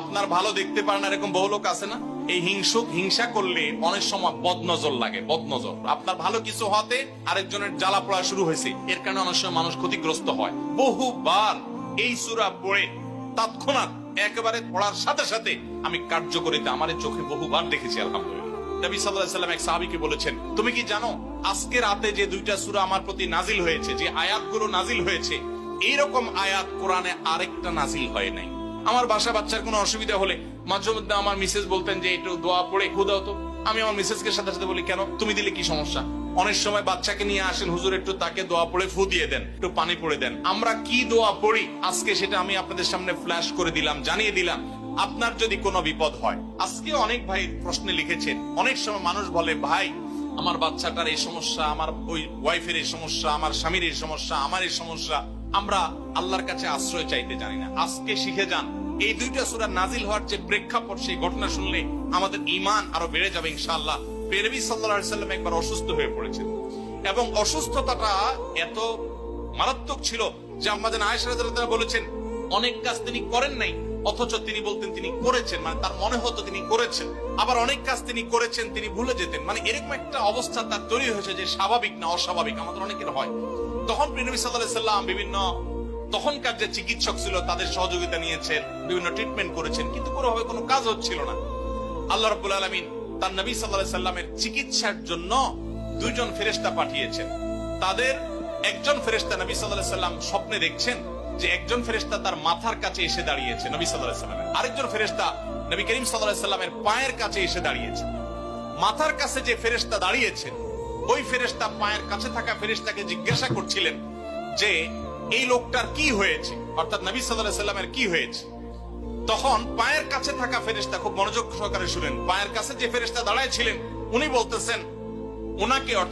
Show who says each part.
Speaker 1: আপনার ভালো দেখতে পারেন এরকম বহু লোক আছে না? এই হিংসা করলে অনেক সময় বদনজর লাগে, বদনজর। আপনার ভালো কিছু হতে আরেকজনের জ্বালা পড়া শুরু হয়েছে, এর কারণে অনেক সময় মানুষ ক্ষতিগ্রস্ত হয়। বহুবার এই সূরা পড়ে তৎক্ষণাৎ একেবারে পড়ার সাথে সাথে আমি কার্যকরিতা আমার চোখে বহুবার দেখেছি, আলহামদুলিল্লাহ। নবী সাল্লাল্লাহু আলাইহি ওয়াসাল্লাম এক সাহাবীকে বলেছেন, তুমি কি জানো আজকে রাতে যে 2টা সূরা আমার প্রতি নাজিল হয়েছে, যে আয়াতগুলো নাজিল হয়েছে, এইরকম আয়াত কোরআনে আরেকটা নাজিল হয় নাই। আমার বাসা বাচ্চার কোনো অসুবিধা হলে মাঝে মধ্যে আমার মিসেস বলতেন যে একটু দোয়া পড়ে খুদাও তো। আমি আমার মিসেসকে সাথে সাথে বলি, কেন, তুমি দিলে কি সমস্যা? অনেক সময় বাচ্চাকে নিয়ে আসেন, হুজুর একটু তাকে দোয়া পড়ে ফু দিয়ে দেন, একটু পানি পড়ে দেন। আমরা কি দোয়া পড়ি আজকে সেটা আমি আপনাদের সামনে ফ্ল্যাশ করে দিলাম, জানিয়ে দিলাম। আপনার যদি কোনো বিপদ হয়, আজকে অনেক ভাই প্রশ্নে লিখেছেন, অনেক সময় মানুষ বলে, ভাই আমার বাচ্চাটার এই সমস্যা, আমার ওই ওয়াইফের এই সমস্যা, আমার স্বামীর এই সমস্যা, আমার এই সমস্যা, আমরা আল্লাহর কাছে আশ্রয় চাইতে জানি না। আজকে শিখে যান, এই 2টা সূরা নাজিল হওয়ার যে প্রেক্ষাপট, সেই ঘটনা শুনলে আমাদের ঈমান আরো বেড়ে যাবে ইনশাআল্লাহ। নবী সাল্লাল্লাহু আলাইহি ওয়াসাল্লাম একবার অসুস্থ হয়ে পড়েছেন এবং অসুস্থতাটা এত মারাত্মক ছিল যে আম্মা জান আয়েশা রাদিয়াল্লাহু তাআলা বলেছেন, অনেক কাজ তিনি করেন নাই অথচ তিনি বলতেন তিনি করেছেন, মানে তার মনে হতো তিনি করেছেন। আবার অনেক কাজ তিনি করেছেন তিনি ভুলে যেতেন, মানে এরকম একটা অবস্থা তার তৈরি হয়েছে যে স্বাভাবিক না অস্বাভাবিক, আমাদের অনেকের হয়। তখন নবী সাল্লাল্লাহু আলাইহি ওয়াসাল্লাম বিভিন্ন তখনকার যে চিকিৎসক ছিল তাদের সহযোগিতা নিয়েছেন, বিভিন্ন ট্রিটমেন্ট করেছেন, কিন্তু কোনোভাবে কোনো কাজ হচ্ছিল না। আল্লাহ রাব্বুল আলামিন তার নবী সাল্লাল্লাহু আলাইহি ওয়াসাল্লামের চিকিৎসার জন্য 2জন ফেরেশতা পাঠিয়েছেন। তাদের একজন ফেরেশতা নবী সাল্লাল্লাহু আলাইহি ওয়াসাল্লাম স্বপ্নে দেখছেন যে একজন ফেরেশতা তার মাথার কাছে এসে দাঁড়িয়েছে নবী সাল্লাল্লাহু আলাইহি ওয়াসাল্লামের, আরেকজন ফেরেশতা নবী করিম সাল্লাল্লাহু আলাইহি ওয়াসাল্লামের পায়ের কাছে এসে দাঁড়িয়েছে। মাথার কাছে যে ফেরেশতা দাঁড়িয়েছে, ওই ফেরেশতা পায়ের কাছে থাকা ফেরেশতাকে জিজ্ঞাসা করছিলেন যে এই লোকটার কি হয়েছে, অর্থাৎ নবী সাল্লাল্লাহু আলাইহি ওয়াসাল্লামের কি হয়েছে। তখন পায়ের কাছে থাকা ফেরেশতা, খুব মনোযোগ সহকারে শুনেন, পায়ের কাছে যে ফেরেশতা দাঁড়ায় ছিলেন উনি বলতেছেন ওনাকে, অর্থাৎ